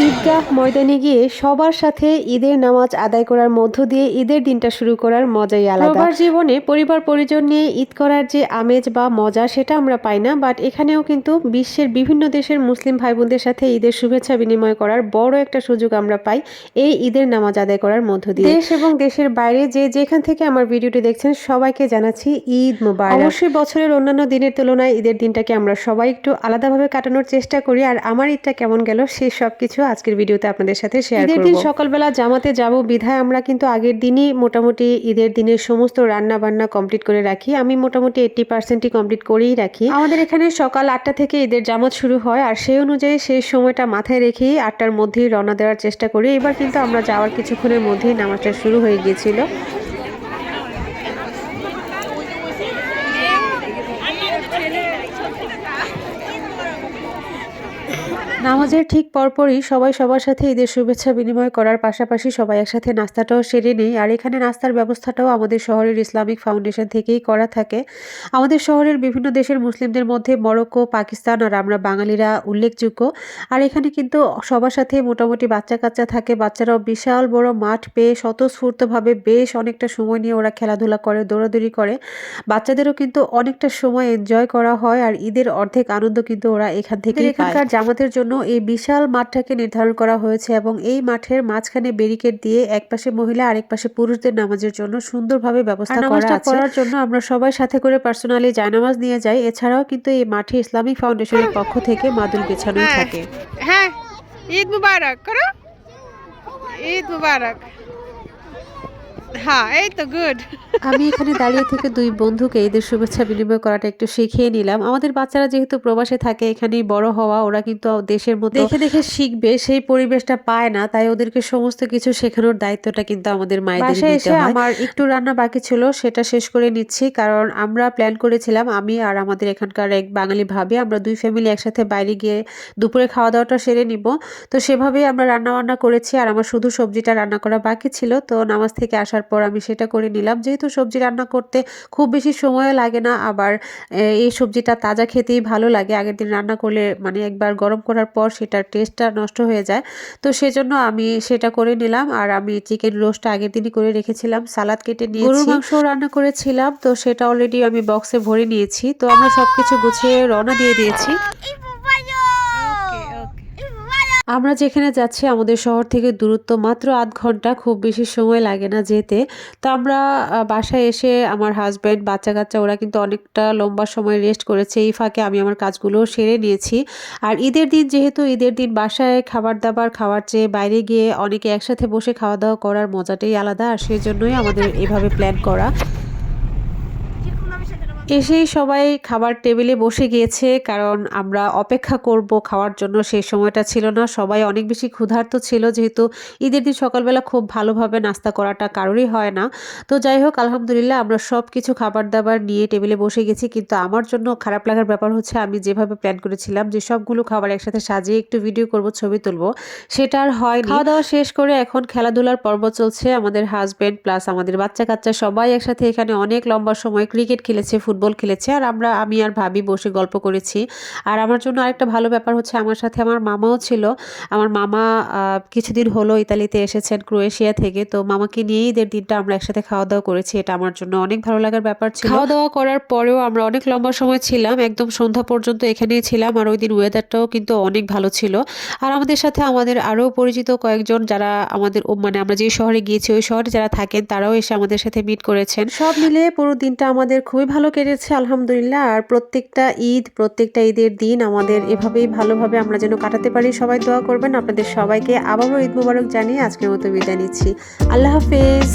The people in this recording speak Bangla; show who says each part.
Speaker 1: ঈদগাহ ময়দানে গিয়ে সবার সাথে ঈদের নামাজ আদায় করার মধ্য দিয়ে ঈদের দিনটা শুরু করার মজাই আলাদা। সবার জীবনে পরিবার পরিজন নিয়ে ঈদ করার যে আমেজ বা মজা সেটা আমরা পাই না, বাট এখানেও কিন্তু বিশ্বের বিভিন্ন দেশের মুসলিম ভাই বোনদের সাথে ঈদের শুভেচ্ছা বিনিময় করার বড় একটা সুযোগ আমরা পাই এই ঈদের নামাজ আদায় করার মধ্য দিয়ে। দেশ এবং দেশের বাইরে যে যেখান থেকে আমার ভিডিওটি দেখছেন সবাইকে জানাচ্ছি ঈদ মোবারক। অবশ্যই বছরের অন্যান্য দিনের তুলনায় ঈদের দিনটাকে আমরা সবাই একটু আলাদাভাবে কাটানোর চেষ্টা করি, আর আমার ঈদটা কেমন গেল সে সবকিছু আজকের ভিডিওতে আপনাদের সাথে শেয়ার করব। ঈদের দিন সকালবেলা জামাতে যাব বিধায় আমরা কিন্তু আগের দিনই মোটামুটি ঈদের দিনের সমস্ত রান্না বান্না কমপ্লিট করে রাখি। আমি মোটামুটি 80%ই কমপ্লিট করেই রাখি। আমাদের এখানে সকাল 8টা থেকে ঈদের জামাত শুরু হয়, আর সেই অনুযায়ী সেই সময়টা মাথায় রেখেই 8টার মধ্যেই রওনা দেওয়ার চেষ্টা করি। এবার কিন্তু আমরা যাওয়ার কিছুক্ষণের মধ্যেই নামাজটা শুরু হয়ে গিয়েছিল। নামাজের ঠিক পরপরই সবাই সবার সাথে ঈদের শুভেচ্ছা বিনিময় করার পাশাপাশি সবাই একসাথে নাস্তাটাও সেরে নেই। আর এখানে নাস্তার ব্যবস্থাটাও আমাদের শহরের ইসলামিক ফাউন্ডেশন থেকেই করা থাকে। আমাদের শহরের বিভিন্ন দেশের মুসলিমদের মধ্যে মরক্কো, পাকিস্তান আর আমরা বাঙালিরা উল্লেখযোগ্য। আর এখানে কিন্তু সবার সাথে মোটামুটি বাচ্চা কাচ্চা থাকে। বাচ্চারাও বিশাল বড় মাঠ পেয়ে স্বতঃস্ফূর্তভাবে বেশ অনেকটা সময় নিয়ে ওরা খেলাধুলা করে, দৌড়াদৌড়ি করে। বাচ্চাদেরও কিন্তু অনেকটা সময় এনজয় করা হয়, আর ঈদের অর্ধেক আনন্দ কিন্তু ওরা এখান থেকে পায়। এখানকার জামাতের জন্য এই বিশাল মাঠটাকে নির্ধারণ করা হয়েছে এবং এই মাঠের মাঝখানে ব্যারিকেড দিয়ে একপাশে মহিলা আরেক পাশে পুরুষদের নামাজের জন্য সুন্দরভাবে ব্যবস্থা করা আছে। করার জন্য আমরা সবাই সাথে করে পার্সোনালি জায়নামাজ নিয়ে যাই। এছাড়াও কিন্তু এই মাঠে ইসলামিক ফাউন্ডেশনের পক্ষ থেকে মাদুল বিছানোই থাকে।
Speaker 2: হ্যাঁ, ঈদ মুবারক করো, ঈদ মুবারক। হ্যাঁ, এই তো গুড।
Speaker 1: আমি এখানে দাঁড়িয়ে থেকে দুই বন্ধুকে ঈদের শুভেচ্ছা বিনিময় করাটা একটু শিখিয়ে নিলাম। আমাদের বাচ্চারা যেহেতু প্রবাসে থাকে, এখানেই বড় হওয়া, ওরা কিন্তু দেশের মতো দেখে দেখে শিখবে, সেই পরিবেশটা পায় না, তাই ওদেরকে সমস্ত কিছু শেখানোর দায়িত্বটা কিন্তু আমাদের মায়েদের নিতে হয়। আমার একটু রান্না বাকি ছিল, সেটা শেষ করে নিচ্ছি, কারণ আমরা প্ল্যান করেছিলাম আমি আর আমাদের এখানকার এক বাঙালি ভাবি আমরা দুই ফ্যামিলি একসাথে বাইরে গিয়ে দুপুরে খাওয়া দাওয়াটা সেরে নিব। তো সেভাবেই আমরা রান্না বান্না করেছি, আর আমার শুধু সবজিটা রান্না করা বাকি ছিল। তো নামাজ থেকে আসার পর আমি সেটা করে নিলাম। যেহেতু সবজি রান্না করতে খুব বেশি সময়ও লাগে না, আবার এই সবজিটা তাজা খেতেই ভালো লাগে। আগের দিন রান্না করলে মানে একবার গরম করার পর সেটার টেস্টটা নষ্ট হয়ে যায়। তো সেজন্য আমি সেটা করে নিলাম। আর আমি চিকেন রোস্টটা আগের দিনই করে রেখেছিলাম, সালাদ কেটে নিয়েছি, গরুর মাংস রান্না করেছিলাম, তো সেটা অলরেডি আমি বক্সে ভরে নিয়েছি। তো আমরা সবকিছু গুছিয়ে রওনা দিয়ে দিয়েছি। আমরা যেখানে যাচ্ছি আমাদের শহর থেকে দূরত্ব মাত্র আধ ঘন্টা, খুব বেশি সময় লাগে না যেতে। তো আমরা বাসায় এসে আমার হাজব্যান্ড, বাচ্চা কাচ্চা ওরা কিন্তু অনেকটা লম্বা সময় রেস্ট করেছে। এই ফাঁকে আমি আমার কাজগুলো সেরে নিয়েছি। আর ঈদের দিন যেহেতু, ঈদের দিন বাসায় খাবার দাবার খাওয়ার চেয়ে বাইরে গিয়ে অনেকে একসাথে বসে খাওয়া দাওয়া করার মজাটাই আলাদা, আর সেজন্যই আমাদের এভাবে প্ল্যান করা। এসেই সবাই খাবার টেবিলে বসে গিয়েছে, কারণ আমরা অপেক্ষা করব খাওয়ার জন্য সেই সময়টা ছিল না। সবাই অনেক বেশি ক্ষুধার্ত ছিল, যেহেতু ঈদের দিন সকালবেলা খুব ভালোভাবে নাস্তা করাটা কারোরই হয় না। তো যাই হোক, আলহামদুলিল্লাহ আমরা সব কিছু খাবার দাবার নিয়ে টেবিলে বসে গেছি। কিন্তু আমার জন্য খারাপ লাগার ব্যাপার হচ্ছে, আমি যেভাবে প্ল্যান করেছিলাম যে সবগুলো খাবার একসাথে সাজিয়ে একটু ভিডিও করব, ছবি তুলব, সেটা আর হয়নি। খাওয়া দাওয়া শেষ করে এখন খেলাধুলার পর্ব চলছে। আমাদের হাজব্যান্ড প্লাস আমাদের বাচ্চা কাচ্চা সবাই একসাথে এখানে অনেক লম্বা সময় ক্রিকেট খেলেছে, ফুটবল খেলেছে, আর আমি আর ভাবি বসে গল্প করেছি। আর আমার জন্য আরেকটা ভালো ব্যাপার হচ্ছে, আমার সাথে আমার মামাও ছিল। আমার মামা কিছুদিন হলো ইতালিতে এসেছেন ক্রোয়েশিয়া থেকে। তো মামাকে নিয়েই ঈদের দিনটা আমরা একসাথে খাওয়া দাওয়া করেছি। এটা আমার জন্য অনেক ভালো লাগার ব্যাপার ছিল। খাওয়া দাওয়া করার পরেও আমরা অনেক লম্বা সময় ছিলাম, একদম সন্ধ্যা পর্যন্ত এখানেই ছিলাম। আর ওই দিন ওয়েদারটাও কিন্তু অনেক ভালো ছিল। আর আমাদের সাথে আমাদের আরও পরিচিত কয়েকজন, যারা আমাদের মানে আমরা যে শহরে গিয়েছি ওই শহরে যারা থাকেন, তারাও এসে আমাদের সাথে মিট করেছেন। সব মিলিয়ে পুরো দিনটা আমাদের খুবই ভালো কেটেছে আলহামদুলিল্লাহ। আর প্রত্যেকটা ঈদের দিন আমাদের এভাবেই ভালোভাবে আমরা যেন কাটাতে পারি। সবাই দোয়া করবেন। আপনাদের সবাইকে আবারও ঈদ মুবারক জানিয়ে আজকের মতো বিদায় নিচ্ছি। আল্লাহ হাফেজ।